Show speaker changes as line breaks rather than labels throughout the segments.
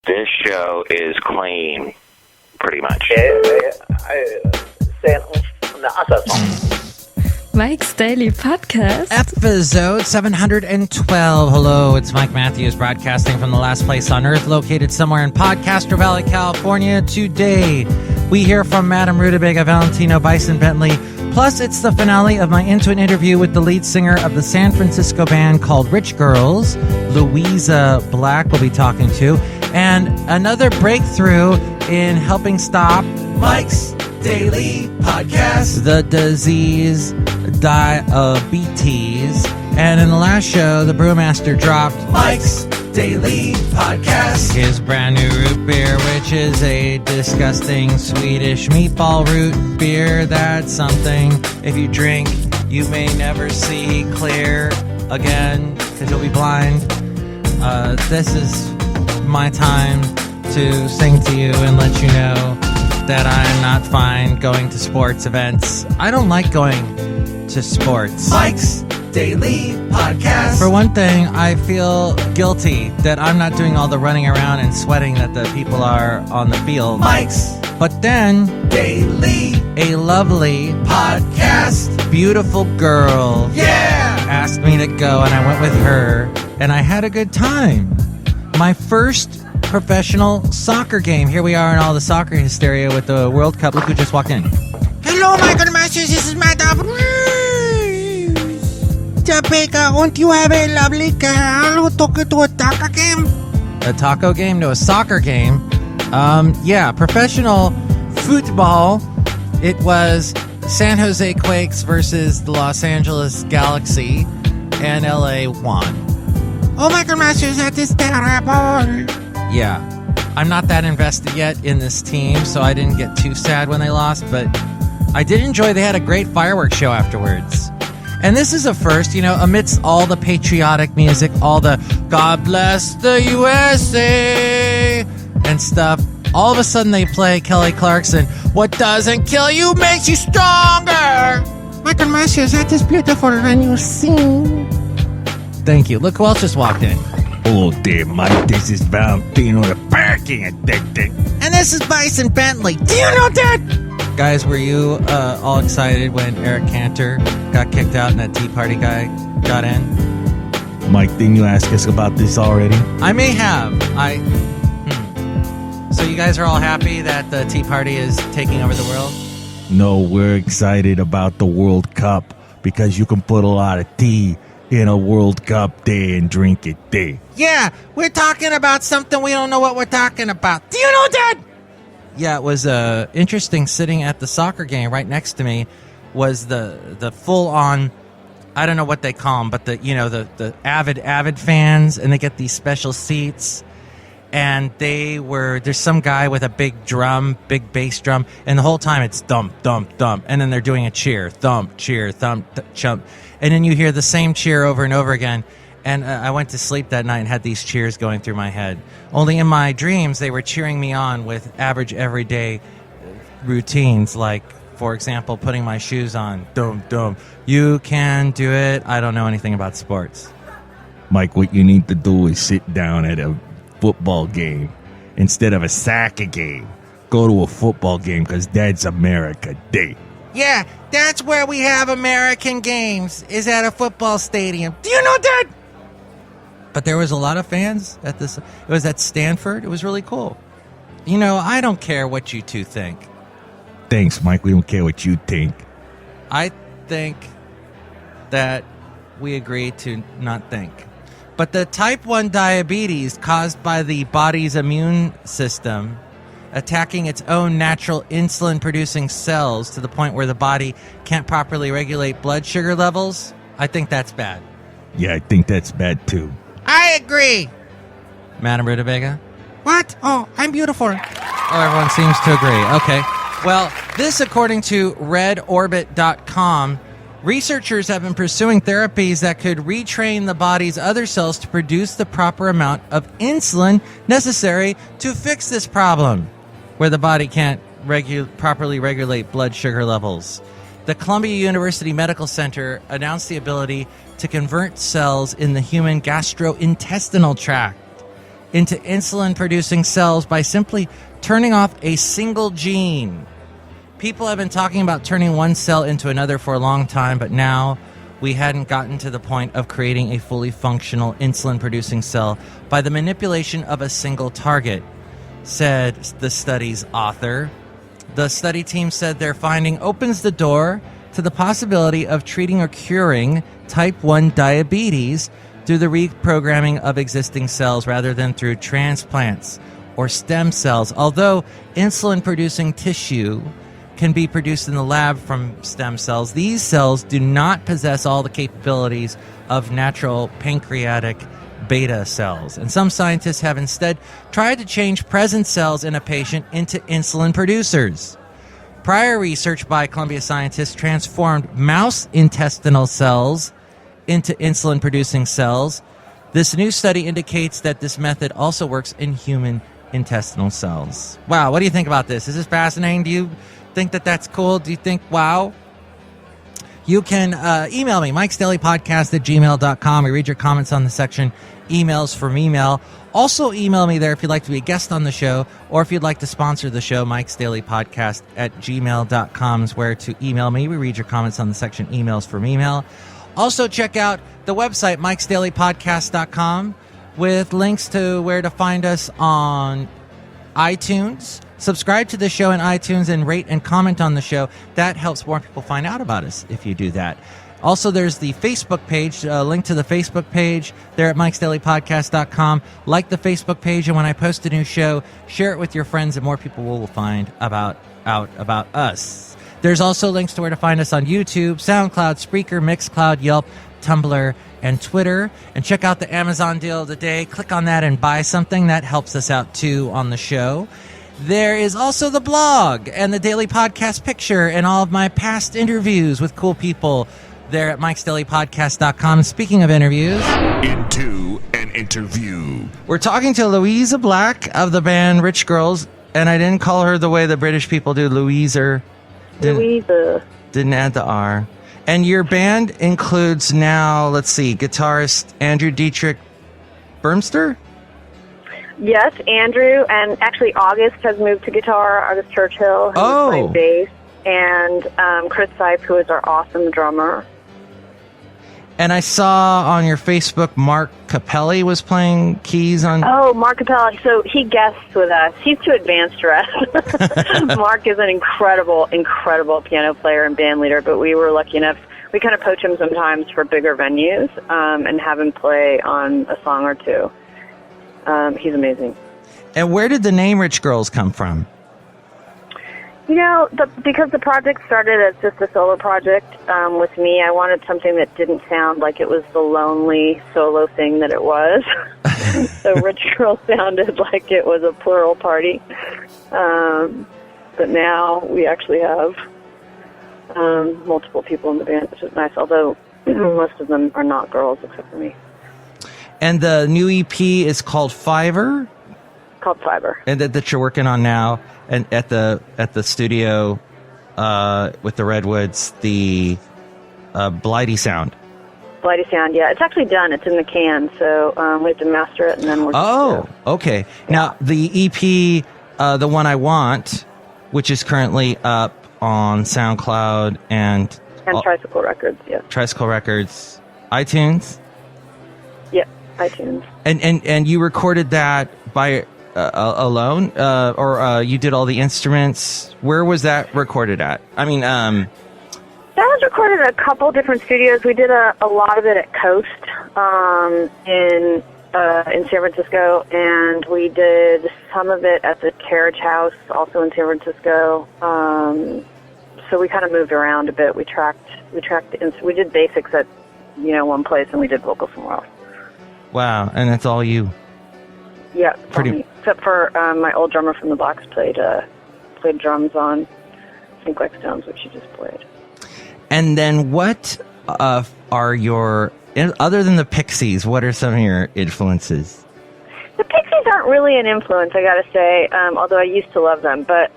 This show is clean, pretty much.
Mike's Daily Podcast.
Episode 712. Hello, it's Mike Matthews broadcasting from the last place on earth, located somewhere in Podcaster Valley, California. Today, we hear from Madame Rootabega, Valentino, Bison Bentley. Plus, it's the finale of my Into An interview with the lead singer of the San Francisco band called Rich Girls, Luisa Black, we'll be talking to. And another breakthrough in helping stop Mike's Daily Podcast, the disease diabetes. And in the last show, the brewmaster dropped Mike's Daily Podcast, his brand new root beer, which is a disgusting Swedish meatball root beer. That's something, if you drink, you may never see clear again because you'll be blind. This is my time to sing to you and let you know that I'm not fine going to sports events. I don't like going to sports. Mike's Daily Podcast. For one thing, I feel guilty that I'm not doing all the running around and sweating that the people are on the field. Mike's. But then, Daily, a lovely podcast, beautiful girl, asked me to go, and I went with her, and I had a good time. My first professional soccer game. Here we are in all the soccer hysteria with the World Cup. Look who just walked in.
Hello, my good masters. This is Madame Rootabega, and you have a lovely girl who took you to a taco game.
A taco game? No, a soccer game. Professional football. It was San Jose Quakes versus the Los Angeles Galaxy, and LA won.
Oh my good masters, that is terrible.
Yeah, I'm not that invested yet in this team, so I didn't get too sad when they lost, but I did enjoy. They had a great fireworks show afterwards. And this is a first, amidst all the patriotic music, all the God bless the USA and stuff. All of a sudden they play Kelly Clarkson, What Doesn't Kill You Makes You Stronger.
My good masters, that is beautiful when you sing.
Thank you. Look who else just walked in.
Hello there, Mike. This is Valentino, the parking attendant.
And this is Bison Bentley. Do you know that?
Guys, were you all excited when Eric Cantor got kicked out and that Tea Party guy got in?
Mike, didn't you ask us about this already?
I may have. So you guys are all happy that the Tea Party is taking over the world?
No, we're excited about the World Cup because you can put a lot of tea in a World Cup day and drink it there.
Yeah, we're talking about something we don't know what we're talking about. Do you know that?
Yeah, it was interesting sitting at the soccer game. Right next to me was the full-on, I don't know what they call them, but the avid fans, and they get these special seats. And there's some guy with a big bass drum, and the whole time it's thump, thump, thump. And then they're doing a cheer, thump, cheer, thump, chump. And then you hear the same cheer over and over again. And I went to sleep that night and had these cheers going through my head. Only in my dreams, they were cheering me on with average everyday routines, like, for example, putting my shoes on. Dum, dum. You can do it. I don't know anything about sports.
Mike, what you need to do is sit down at a football game instead of a soccer game. Go to a football game because that's America Day.
Yeah, that's where we have American games, is at a football stadium. Do you know that?
But there was a lot of fans at this. It was at Stanford. It was really cool. I don't care what you two think.
Thanks, Mike. We don't care what you think.
I think that we agree to not think. But the type 1 diabetes caused by the body's immune system attacking its own natural insulin-producing cells to the point where the body can't properly regulate blood sugar levels, I think that's bad.
Yeah, I think that's bad, too.
I agree.
Madame Rootabega?
What? Oh, I'm beautiful.
Oh, everyone seems to agree. Okay. Well, this, according to redorbit.com, researchers have been pursuing therapies that could retrain the body's other cells to produce the proper amount of insulin necessary to fix this problem, where the body can't properly regulate blood sugar levels. The Columbia University Medical Center announced the ability to convert cells in the human gastrointestinal tract into insulin-producing cells by simply turning off a single gene. People have been talking about turning one cell into another for a long time, but now we hadn't gotten to the point of creating a fully functional insulin-producing cell by the manipulation of a single target, said the study's author. The study team said their finding opens the door to the possibility of treating or curing type 1 diabetes through the reprogramming of existing cells rather than through transplants or stem cells. Although insulin-producing tissue can be produced in the lab from stem cells, these cells do not possess all the capabilities of natural pancreatic beta cells. And some scientists have instead tried to change present cells in a patient into insulin producers. Prior research by Columbia scientists transformed mouse intestinal cells into insulin-producing cells. This new study indicates that this method also works in human intestinal cells. Wow, what do you think about this? Is this fascinating? Do you think that that's cool? Do you think, wow? You can email me, MIKEs-DAILY-PODCAST@gmail.com. We read your comments on the section Emails from Email. Also email me there if you'd like to be a guest on the show, or if you'd like to sponsor the show. MIKEs-DAILY-PODCAST@gmail.com is where to email me. We read your comments on the section Emails from Email. Also check out the website, MIKEs-DAILY-PODCAST.com, with links to where to find us on iTunes. Subscribe to the show in iTunes and rate and comment on the show. That helps more people find out about us if you do that. Also, there's the Facebook page, link to the Facebook page there at MIKEs-DAILY-PODCAST.com. Like the Facebook page, and when I post a new show, share it with your friends, and more people will find out about us. There's also links to where to find us on YouTube, SoundCloud, Spreaker, Mixcloud, Yelp, Tumblr, and Twitter. And check out the Amazon deal of the day. Click on that and buy something. That helps us out, too, on the show. There is also the blog and the daily podcast picture and all of my past interviews with cool people there at MIKEs-DAILY-PODCAST.com. Speaking of interviews,
Into an interview.
we're talking to Luisa Black of the band Rich Girls, and I didn't call her the way the British people do, Louisa. Didn't add the R. And your band includes now, let's see, guitarist Andrew Dietrich Bermster?
Yes, Andrew, and actually August has moved to guitar, August Churchill, who is playing bass, and Chris Sipe, who is our awesome drummer.
And I saw on your Facebook Mark Capelli was playing keys on...
Oh, Mark Capelli. So he guests with us. He's too advanced for us. Mark is an incredible, incredible piano player and band leader, but we were lucky enough, we kind of poach him sometimes for bigger venues and have him play on a song or two. He's amazing.
And where did the name Rich Girls come from?
You know, because the project started as just a solo project with me, I wanted something that didn't sound like it was the lonely solo thing that it was. So Rich Girls sounded like it was a plural party. But now we actually have multiple people in the band, which is nice, although most of them are not girls except for me.
And the new EP is called Fiverr?
Called Fiverr.
And that you're working on now, and at the studio with the Redwoods, the Blighty Sound.
Blighty Sound, yeah. It's actually done. It's in the can, so we have to master it, and then we're
okay. Yeah. Now, the EP, The One I Want, which is currently up on SoundCloud and
Tricycle Records, yeah.
Tricycle Records, iTunes?
Yeah, iTunes.
And you recorded that by... alone, or you did all the instruments? Where was that recorded at? I mean, that
was recorded at a couple different studios. We did a lot of it at Coast in San Francisco, and we did some of it at the Carriage House, also in San Francisco. So we kind of moved around a bit. We did basics at one place, and we did vocals somewhere else.
Wow, and that's all you.
Yeah, pretty. Except for my old drummer from the Blacks played drums on Think Like Stones, which he just played.
And then what are your, other than the Pixies, what are some of your influences?
The Pixies aren't really an influence, I gotta say, although I used to love them. But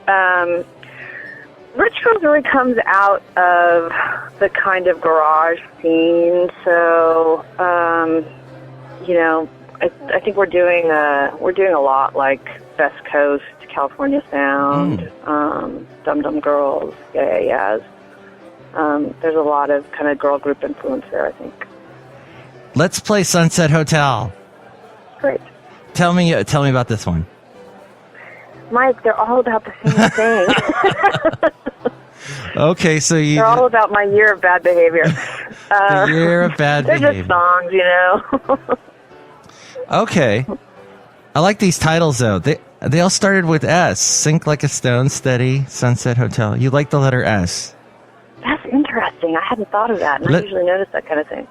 Rich Girls really comes out of the kind of garage scene, so, I think we're doing a lot like Best Coast, California Sound, Dum Dum Girls, Yeahs. There's a lot of kind of girl group influence there, I think.
Let's play Sunset Hotel.
Great.
Tell me about this one.
Mike, they're all about the same thing.
Okay, so
they're all about my year of bad behavior.
The year of bad
they're
behavior.
just songs, you know.
Okay. I like these titles, though. They all started with S. Sink Like a Stone, Steady, Sunset Hotel. You like the letter S.
That's interesting. I hadn't thought of that, and I usually notice that kind of thing.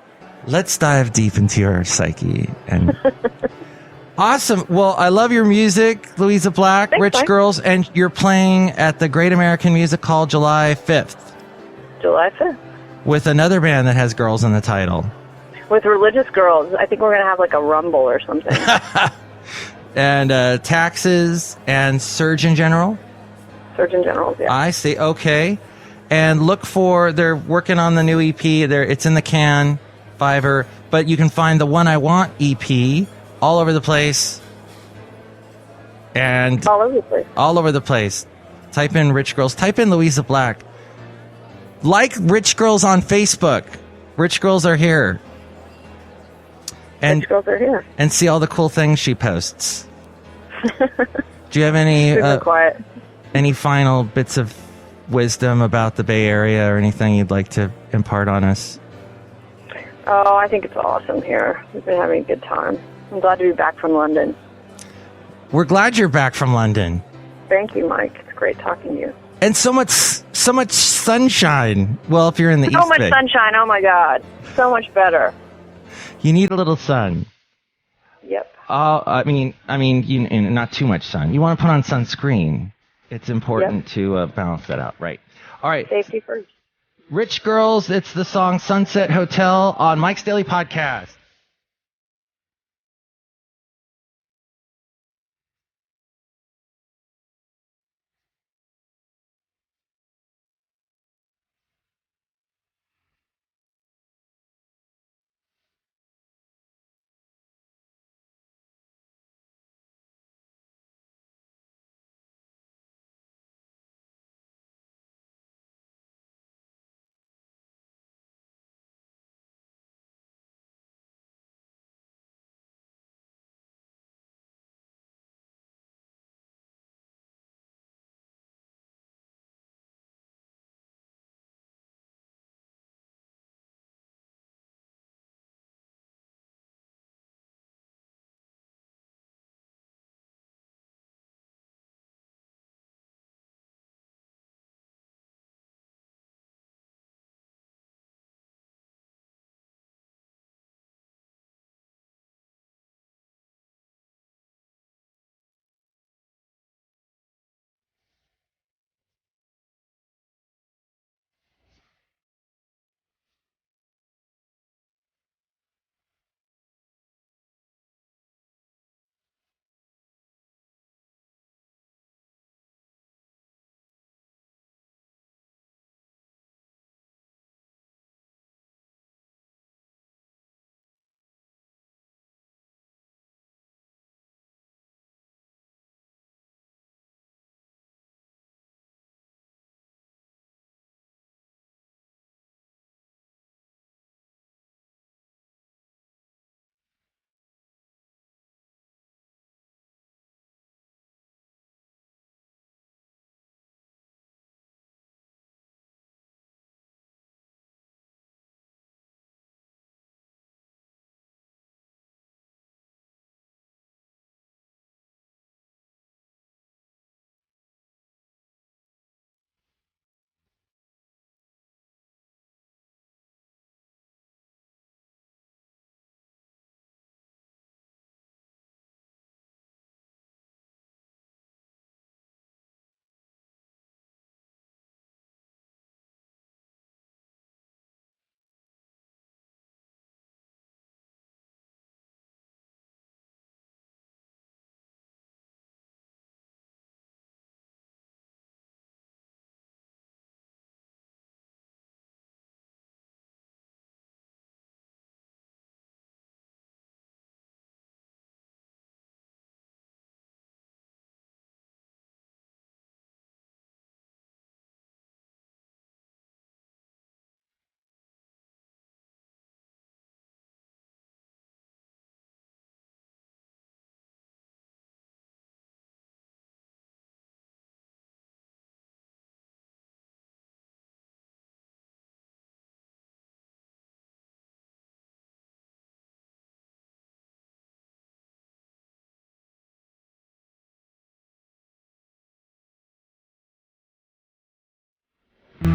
Let's dive deep into your psyche. And awesome. Well, I love your music, Luisa Black,
Thanks,
Rich
Mike.
Girls, and you're playing at the Great American Music Hall July 5th
July 5th.
with another band that has girls in the title.
With Religious Girls. I think we're going to have like a rumble or something.
And Taxes and Surgeon General.
Surgeon Generals, yeah.
I see. Okay. And look for, they're working on the new EP. It's in the can, Fiverr. But you can find the One I Want EP all over the place. And
all over the place.
All over the place. Type in Rich Girls. Type in Luisa Black. Like Rich Girls on Facebook. Rich Girls are here. And,
Rich Girls are here.
And see all the cool things she posts. Do you have any
Super quiet.
any final bits of wisdom about the Bay Area or anything you'd like to impart on us?
Oh, I think it's awesome here. We've been having a good time. I'm glad to be back from London.
We're glad you're back from London.
Thank you, Mike. It's great talking to you.
And so much sunshine. Well, if you're in the East
So much
Bay.
sunshine. Oh, my God. So much better.
You need a little sun.
Yep.
I mean, and not too much sun. You want to put on sunscreen. It's important to balance that out, right? All right.
Safety first.
Rich Girls, it's the song Sunset Hotel on Mike's Daily Podcast.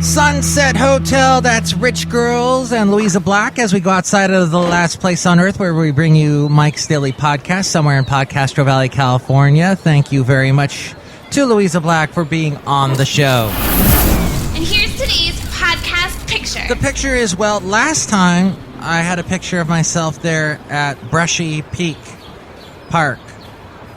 Sunset Hotel, that's Rich Girls and Luisa Black as we go outside of the last place on earth where we bring you Mike's Daily Podcast somewhere in Podcastro Valley, California. Thank you very much to Luisa Black for being on the show.
And here's today's podcast picture.
The picture is, well, last time I had a picture of myself there at Brushy Peak Park.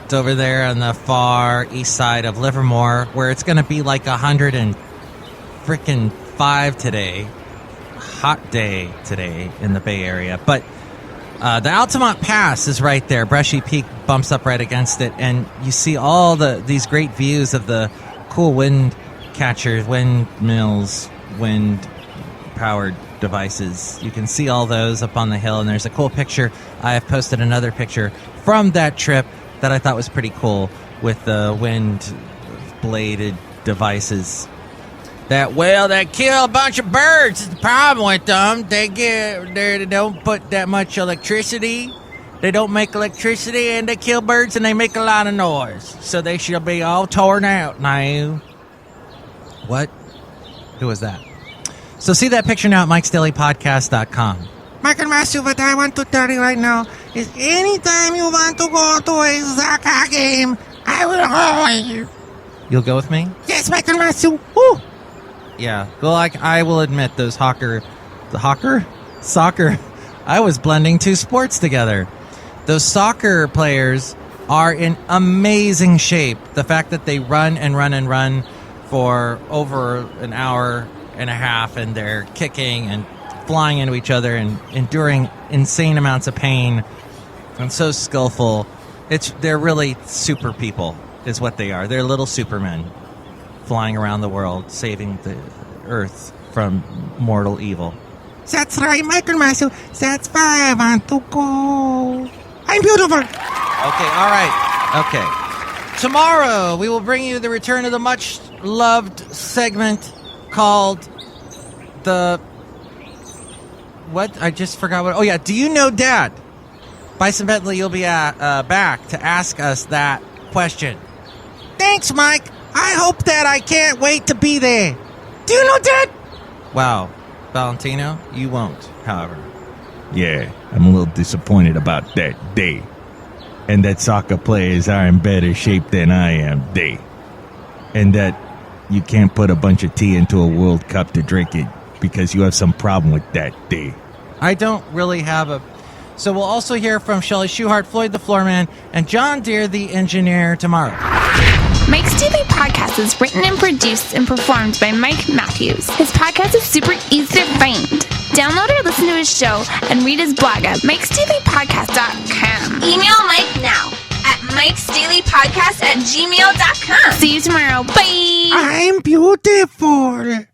It's over there on the far east side of Livermore where it's going to be like 105 today. Hot day today in the Bay Area. But the Altamont Pass is right there. Brushy Peak bumps up right against it. And you see all these great views of the cool wind catchers, windmills, wind-powered devices. You can see all those up on the hill. And there's a cool picture. I have posted another picture from that trip that I thought was pretty cool with the wind-bladed devices. That kill a bunch of birds. It's the problem with them. They don't put that much electricity. They don't make electricity, and they kill birds, and they make a lot of noise. So they should be all torn out now. What? Who was that? So see that picture now at MIKEs-DAILY-PODCAST.com.
Michael Masu, what I want to tell you right now is anytime you want to go to a soccer game, I will go with you.
You'll go with me?
Yes, Michael Masu. Woo!
Yeah. Well, I will admit those soccer. I was blending two sports together. Those soccer players are in amazing shape. The fact that they run and run and run for over an hour and a half, and they're kicking and flying into each other and enduring insane amounts of pain and so skillful. They're really super people is what they are. They're little supermen flying around the world, saving the earth from mortal evil.
That's right, Michael Masu. That's why I want to go. I'm beautiful.
Okay, all right. Okay. Tomorrow, we will bring you the return of the much-loved segment called the... What? I just forgot what... Oh, yeah. Do you know Dad? Bison Bentley, you'll be back to ask us that question.
Thanks, Mike. I hope that I can't wait to be there. Do you know Dad?
Wow. Valentino, you won't, however.
Yeah, I'm a little disappointed about that day. And that soccer players are in better shape than I am day. And that you can't put a bunch of tea into a World Cup to drink it because you have some problem with that day.
I don't really have a... So we'll also hear from Chely Shoehart, Floyd the Floorman, and John Deere the engineer tomorrow.
Mike's Daily Podcast is written and produced and performed by Mike Matthews. His podcast is super easy to find. Download or listen to his show and read his blog at MIKES-DAILY-PODCAST.com. Email Mike now at MIKES-DAILY-PODCAST@gmail.com. See you tomorrow. Bye!
I'm beautiful.